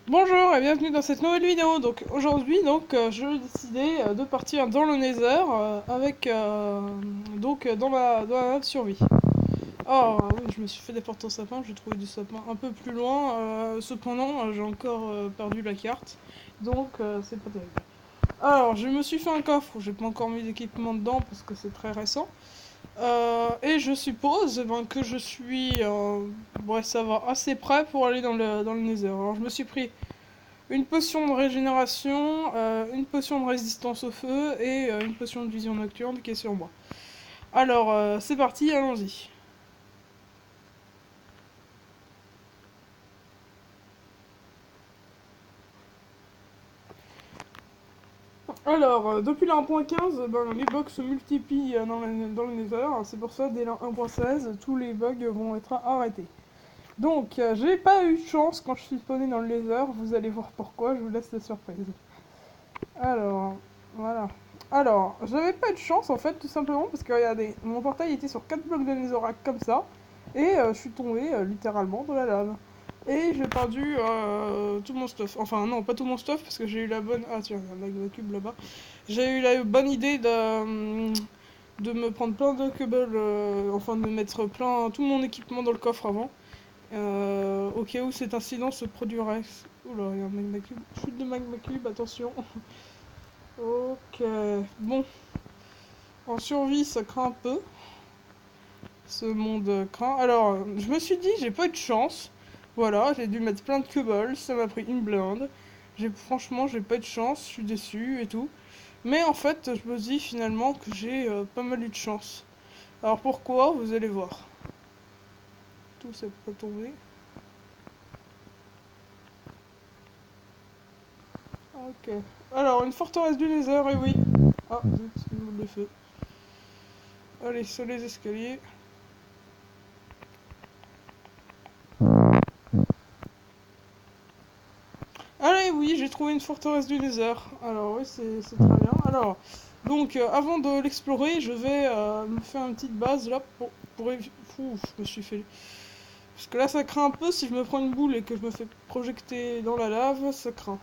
Bonjour et bienvenue dans cette nouvelle vidéo. Donc aujourd'hui j'ai décidé de partir dans le Nether avec dans la map survie. Alors oui, je me suis fait des portes en sapin, j'ai trouvé du sapin un peu plus loin. Cependant j'ai encore perdu la carte, donc c'est pas terrible. Alors je me suis fait un coffre, j'ai pas encore mis d'équipement dedans parce que c'est très récent. Et je suppose que je suis ouais, ça va assez près pour aller dans le Nether. Alors je me suis pris une potion de régénération, une potion de résistance au feu et une potion de vision nocturne qui est sur moi. Alors, c'est parti, allons-y. Alors, depuis la 1.15, les bugs se multiplient dans le Nether. C'est pour ça, dès la 1.16, tous les bugs vont être arrêtés. Donc, j'ai pas eu de chance quand je suis spawné dans le Nether. Vous allez voir pourquoi, je vous laisse la surprise. Alors, voilà. Alors, j'avais pas eu de chance en fait, tout simplement parce que regardez, mon portail était sur 4 blocs de netherrack comme ça, et je suis tombé littéralement dans la lave. Et j'ai perdu tout mon stuff. Enfin, non, pas tout mon stuff parce que j'ai eu la bonne. Ah, tiens, il y a un magma cube là-bas. J'ai eu la bonne idée de me prendre plein de cubbles, enfin de mettre plein tout mon équipement dans le coffre avant. Au cas où cet incident se produirait. Oula, il y a un magma cube. Chute de magma cube, attention. Ok, bon, en survie ça craint un peu, ce monde craint. Alors, je me suis dit, j'ai pas eu de chance, voilà, j'ai dû mettre plein de cobbles, ça m'a pris une blinde. Franchement, j'ai pas eu de chance, je suis déçu et tout. Mais en fait, je me dis finalement que j'ai pas mal eu de chance. Alors pourquoi? Vous allez voir. Tout ça peut tomber. Ok. Alors, une forteresse du Nether, et oui. Ah, zut, une boule de feu. Allez, sur les escaliers. Allez, oui, j'ai trouvé une forteresse du Nether. Alors, oui, c'est très bien. Alors, donc, avant de l'explorer, je vais me faire une petite base là pour Ouh, je me suis fait. Parce que là, ça craint un peu si je me prends une boule et que je me fais projeter dans la lave, ça craint.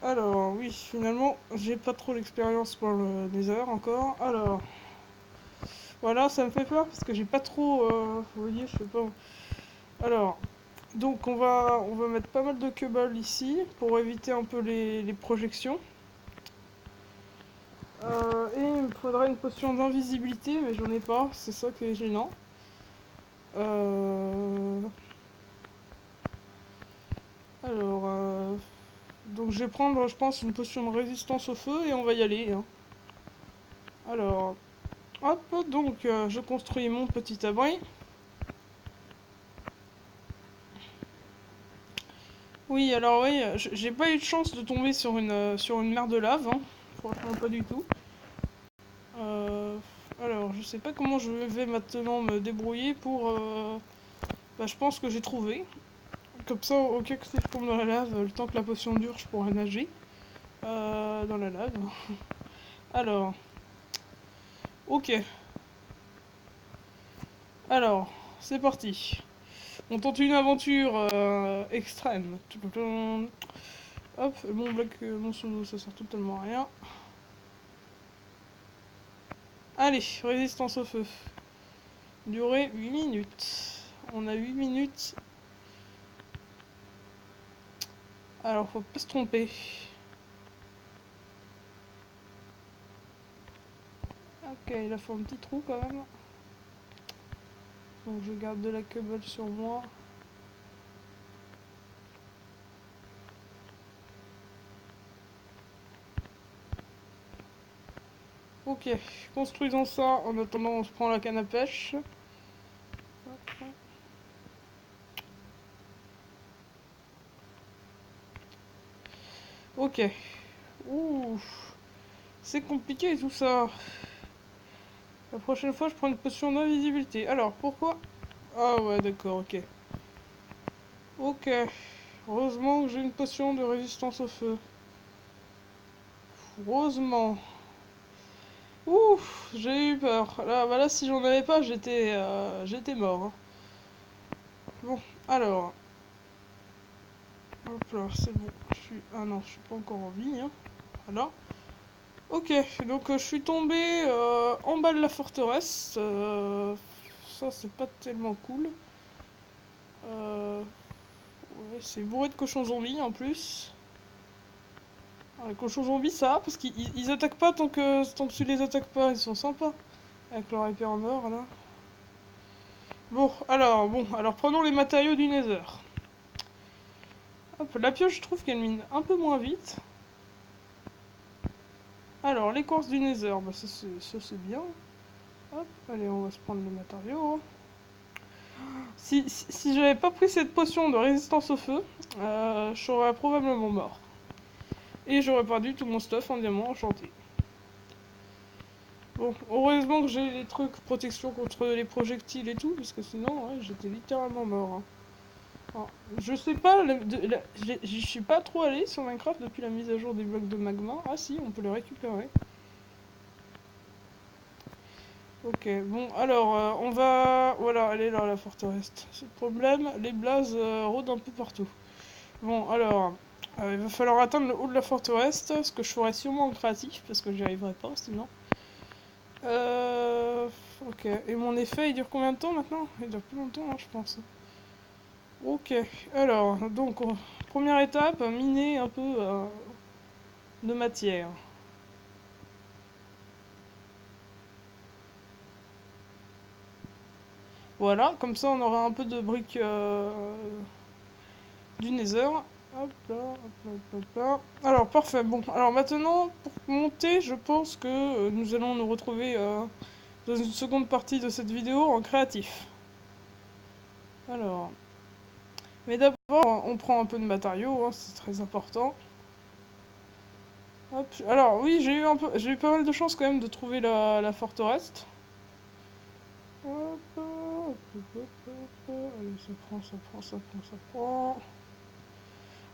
Alors, oui, finalement, j'ai pas trop d'expérience pour le Nether encore. Alors, voilà, ça me fait peur parce que j'ai pas trop. Vous voyez, je sais pas. Alors, donc on va mettre pas mal de cobble ici pour éviter un peu les projections. Et il me faudrait une potion d'invisibilité, mais j'en ai pas, c'est ça qui est gênant. Euh... Alors, donc je vais prendre, je pense, une potion de résistance au feu et on va y aller, hein. Alors, hop, donc je construis mon petit abri. Oui, alors oui, j'ai pas eu de chance de tomber sur une mer de lave, hein. Franchement pas du tout. Euh, alors, je sais pas comment je vais maintenant me débrouiller pour... Bah, je pense que j'ai trouvé. Comme ça, au cas que si je tombe dans la lave, le temps que la potion dure, je pourrais nager dans la lave. Alors, ok. Alors, c'est parti. On tente une aventure extrême. Hop, mon bloc, mon solo, ça sert totalement à rien. Allez, résistance au feu. Durée 8 minutes. On a 8 minutes. Alors, faut pas se tromper. Ok, il a fait un petit trou quand même. Donc je garde de la cobble sur moi. Ok, construisons ça. En attendant, on se prend la canne à pêche. Ok. Ouh, c'est compliqué tout ça. La prochaine fois, je prends une potion d'invisibilité. Alors, pourquoi? Ah ouais, d'accord, ok. Ok. Heureusement que j'ai une potion de résistance au feu. Heureusement. Ouf, j'ai eu peur. Là, bah là si j'en avais pas, j'étais mort, hein. Bon, alors. Hop là, c'est bon. Ah non, je suis pas encore en vie. Hein. Voilà. Ok, donc je suis tombée en bas de la forteresse. Ça, c'est pas tellement cool. Ouais, c'est bourré de cochons zombies en plus. Alors, les cochons zombies, ça va parce qu'ils attaquent pas tant que tu les attaques pas. Ils sont sympas. Avec leur épée en or là. Bon, alors prenons les matériaux du Nether. Hop, la pioche, je trouve qu'elle mine un peu moins vite. Alors, l'écorce du Nether, bah ça c'est bien. Hop, allez, on va se prendre les matériaux. Si j'avais pas pris cette potion de résistance au feu, je serais probablement mort. Et j'aurais perdu tout mon stuff en diamant enchanté. Bon, heureusement que j'ai les trucs protection contre les projectiles et tout, parce que sinon, ouais, j'étais littéralement mort. Hein. Alors, je sais pas, j'y suis pas trop allé sur Minecraft depuis la mise à jour des blocs de magma. Ah si, on peut les récupérer. Ok, bon, alors, on va... Voilà, elle est là, la forteresse. C'est le problème, les blazes rôdent un peu partout. Bon, alors, il va falloir atteindre le haut de la forteresse, ce que je ferai sûrement en créatif, parce que j'y arriverai pas, sinon. Ok, et mon effet, il dure combien de temps maintenant? Il dure plus longtemps, hein, je pense. Ok, alors, donc, première étape, miner un peu de matière. Voilà, comme ça on aura un peu de briques du Nether. Hop là, hop là, hop là. Alors, parfait. Bon, alors maintenant, pour monter, je pense que nous allons nous retrouver dans une seconde partie de cette vidéo en créatif. Alors, mais d'abord, on prend un peu de matériaux, hein, c'est très important. Hop. Alors, oui, j'ai eu pas mal de chance quand même de trouver la forteresse. Hop, hop, hop, hop, hop. Allez, ça prend, ça prend, ça prend, ça prend.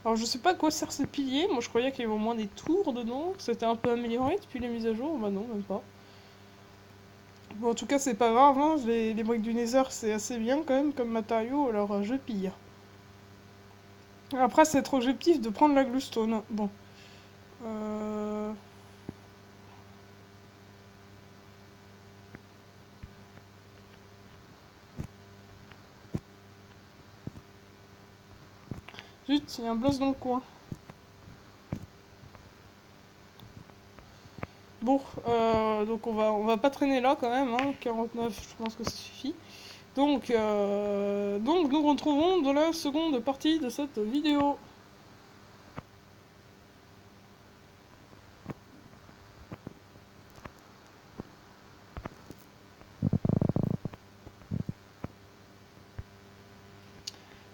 Alors je sais pas à quoi servent ces piliers, moi je croyais qu'il y avait au moins des tours dedans, que c'était un peu amélioré depuis les mises à jour, bah non, même pas. Bon en tout cas c'est pas grave, hein. Les briques du Nether c'est assez bien quand même comme matériau, alors je pille. Après c'est trop objectif de prendre la glowstone, bon. Euh... Zut, il y a un blast dans le coin. Bon, donc on va pas traîner là quand même, hein. 49 je pense que ça suffit. Donc nous retrouvons dans la seconde partie de cette vidéo.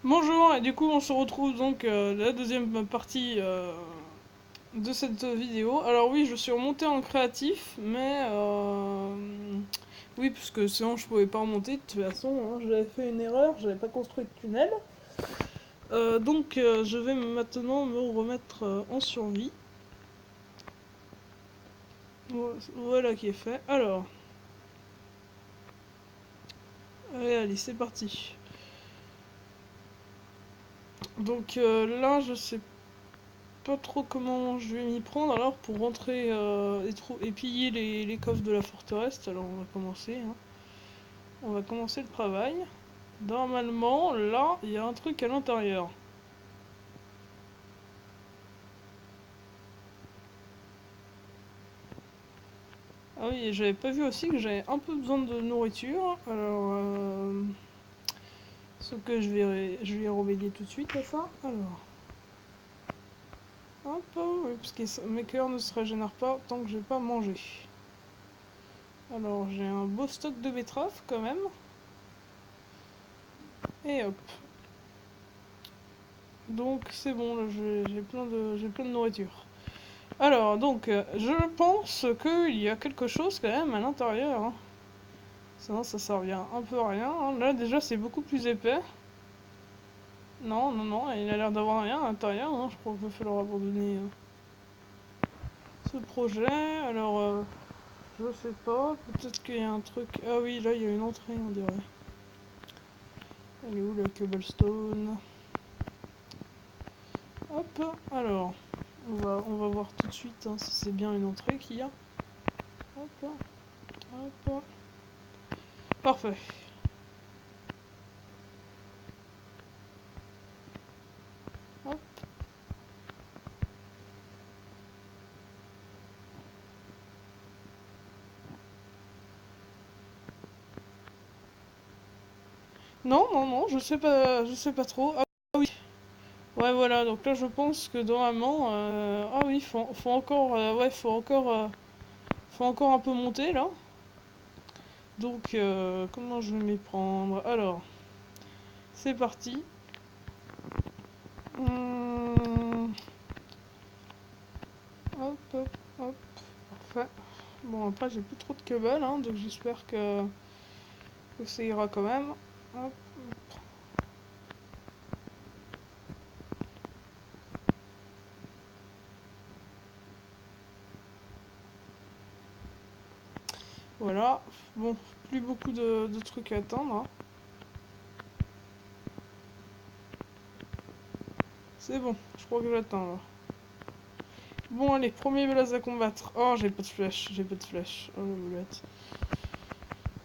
Bonjour, et du coup on se retrouve donc la deuxième partie de cette vidéo. Alors oui, je suis remontée en créatif, mais oui, puisque sinon je pouvais pas remonter de toute façon, hein, j'avais fait une erreur, j'avais pas construit de tunnel. Donc je vais maintenant me remettre en survie. Voilà qui est fait. Alors, allez, c'est parti. Donc là, je sais pas trop comment je vais m'y prendre alors pour rentrer et piller les coffres de la forteresse. Alors on va commencer. Hein. On va commencer le travail. Normalement, là, il y a un truc à l'intérieur. Ah oui, et j'avais pas vu aussi que j'avais un peu besoin de nourriture. Alors, ce que je vais remédier tout de suite à ça. Alors, hop, oui, parce que mes cœurs ne se régénèrent pas tant que j'ai pas mangé. Alors, j'ai un beau stock de betteraves quand même. Et hop. Donc c'est bon, là j'ai plein de nourriture. Alors donc je pense qu'il y a quelque chose quand même à l'intérieur. Hein. Sinon ça servira un peu à rien. Hein. Là déjà c'est beaucoup plus épais. Non, non, non, il a l'air d'avoir rien à l'intérieur. Hein. Je crois qu'il va falloir abandonner ce projet. Alors je sais pas, peut-être qu'il y a un truc. Ah oui, là il y a une entrée on dirait. Elle est où la cobblestone? Hop, alors, on va voir tout de suite hein, si c'est bien une entrée qu'il y a. Hop, hop. Parfait. Hop. Non, non, non, je sais pas trop. Ah oui. Ouais, voilà, donc là je pense que normalement, ah oui, faut encore, ouais, faut encore un peu monter là. Donc, comment je vais m'y prendre? Alors, c'est parti. Hum, hop, hop, hop, parfait. Bon, après j'ai plus trop de câbles, hein, donc j'espère que ça ira quand même. Hop. Voilà. Bon, plus beaucoup de trucs à attendre. Hein. C'est bon, je crois que j'attends là. Bon, allez, premier blaze à combattre. Oh, j'ai pas de flèche, j'ai pas de flèche. Oh, la boulette.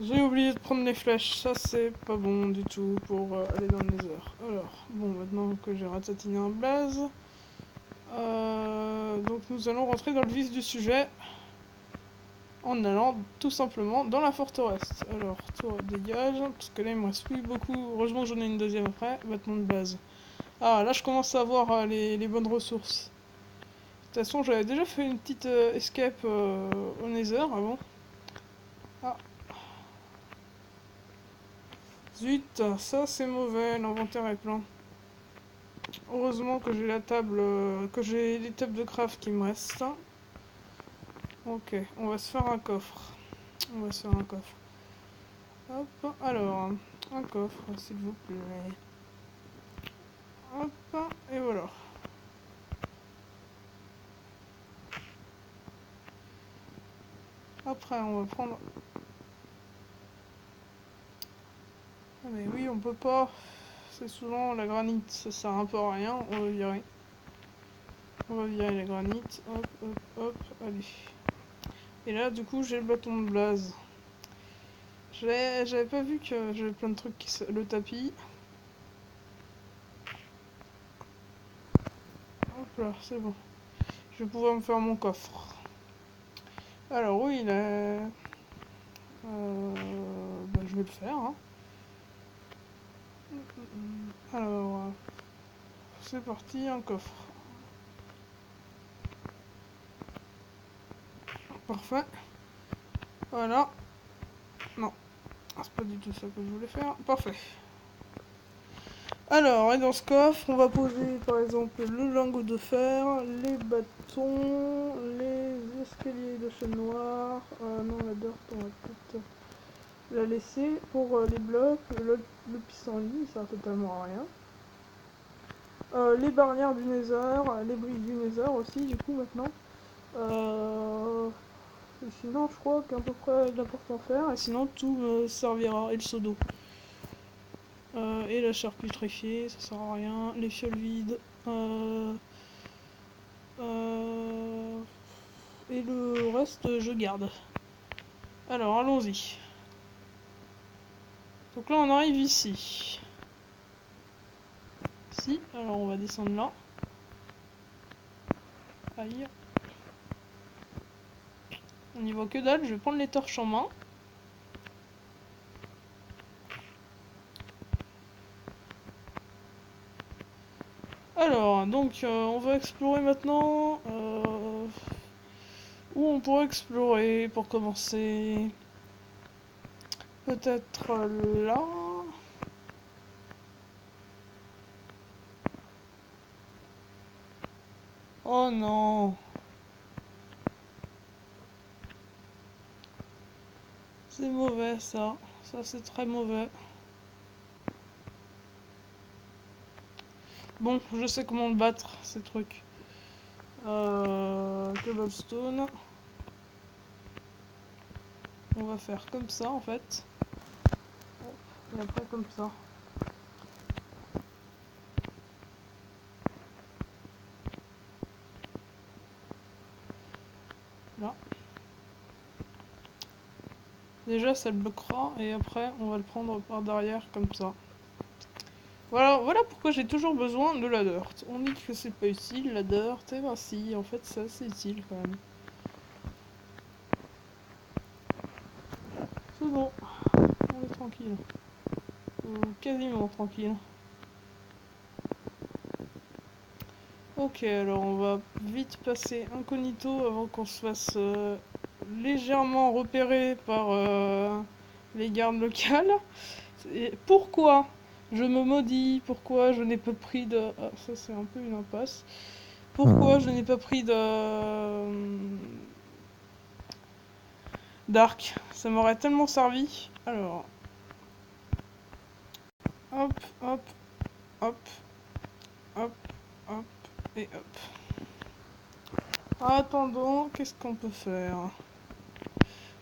J'ai oublié de prendre les flèches, ça c'est pas bon du tout pour aller dans le nether. Alors, bon, maintenant que j'ai ratatiné un blaze, donc nous allons rentrer dans le vif du sujet en allant tout simplement dans la forteresse. Alors, toi, dégage, parce que là il me reste plus beaucoup. Heureusement que j'en ai une deuxième après, bâtiment de base. Ah, là je commence à avoir les bonnes ressources. De toute façon, j'avais déjà fait une petite escape au nether avant. Ah, zut, ça c'est mauvais, l'inventaire est plein. Heureusement que j'ai la table, que j'ai les tables de craft qui me restent. Ok, on va se faire un coffre. On va se faire un coffre. Hop, alors, un coffre, s'il vous plaît. Hop, et voilà. Après, on va prendre... Ah mais oui, on peut pas. C'est souvent la granite, ça sert un peu à rien. On va virer. On va virer la granite. Hop, hop, hop, allez. Et là, du coup, j'ai le bâton de blaze. J'avais pas vu que j'avais plein de trucs qui le tapis. Hop là, c'est bon. Je vais pouvoir me faire mon coffre. Alors oui, là... bah, je vais le faire. Hein. Alors, c'est parti, un coffre. Parfait. Voilà. Non, c'est pas du tout ça que je voulais faire. Parfait. Alors, et dans ce coffre, on va poser par exemple le lingot de fer, les bâtons, les escaliers de chêne noir. Non, la dirt, on va peut-être la laisser. Pour les blocs, le pissenlit, il sert totalement à rien. Les barrières du nether, les briques du nether aussi, du coup, maintenant. Et sinon, je crois qu'à peu près d'important faire, et sinon, tout me servira. Et le seau d'eau. Et la chair putréfiée, ça sert à rien. Les fioles vides. Et le reste, je garde. Alors, allons-y. Donc là, on arrive ici. Si, alors on va descendre là. Aïe. On n'y voit que dalle, je vais prendre les torches en main. Alors, donc, on va explorer maintenant. Où on pourrait explorer pour commencer? Peut-être là. Oh non. C'est mauvais ça. Ça c'est très mauvais. Bon, je sais comment le battre, ces trucs. Cobblestone. On va faire comme ça en fait. Et après comme ça. Déjà, ça le bloquera, et après, on va le prendre par derrière, comme ça. Voilà pourquoi j'ai toujours besoin de la dirt. On dit que c'est pas utile, la dirt, et ben si, en fait, c'est assez utile, quand même. C'est bon, on est tranquille. Ou quasiment tranquille. Ok, alors on va vite passer incognito avant qu'on se fasse légèrement repérer par les gardes locales. Et pourquoi je me maudis? Pourquoi je n'ai pas pris de... Ah, ça c'est un peu une impasse. Pourquoi je n'ai pas pris de... d'arc? Ça m'aurait tellement servi. Alors... Hop, hop, hop, hop, hop, et hop. Attendons, qu'est-ce qu'on peut faire?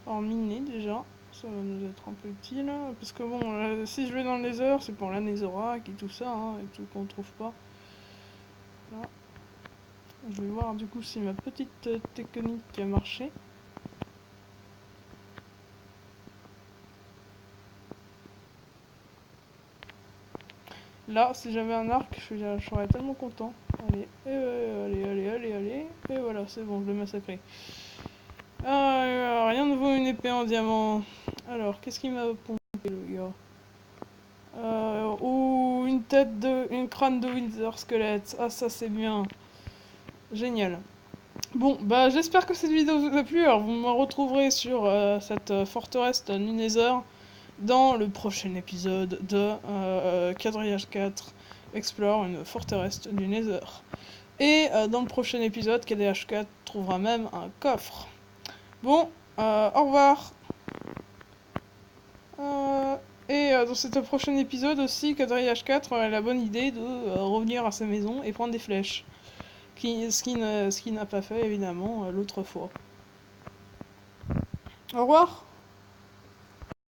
Alors miner déjà, ça va nous être un peu utile. Parce que bon, si je vais dans le nether, c'est pour la netherrack et tout ça, hein, et tout qu'on trouve pas. Là. Je vais voir du coup si ma petite technique a marché. Là, si j'avais un arc, je serais tellement content. Allez, allez. Et voilà, c'est bon, je l'ai massacré. Rien ne vaut une épée en diamant. Alors, qu'est-ce qu'il m'a pompé le gars? Ou une crâne de Wither squelette. Ah, ça c'est bien. Génial. Bon, bah j'espère que cette vidéo vous a plu. Alors vous me retrouverez sur cette forteresse du Nether dans le prochain épisode de Quadrillage 4 Explore une forteresse du Nether. Et dans le prochain épisode, KDH 4 trouvera même un coffre. Bon, au revoir. Dans ce prochain épisode aussi, Quadrillage 4 a la bonne idée de revenir à sa maison et prendre des flèches. Ce qui n'a pas fait évidemment l'autre fois. Au revoir.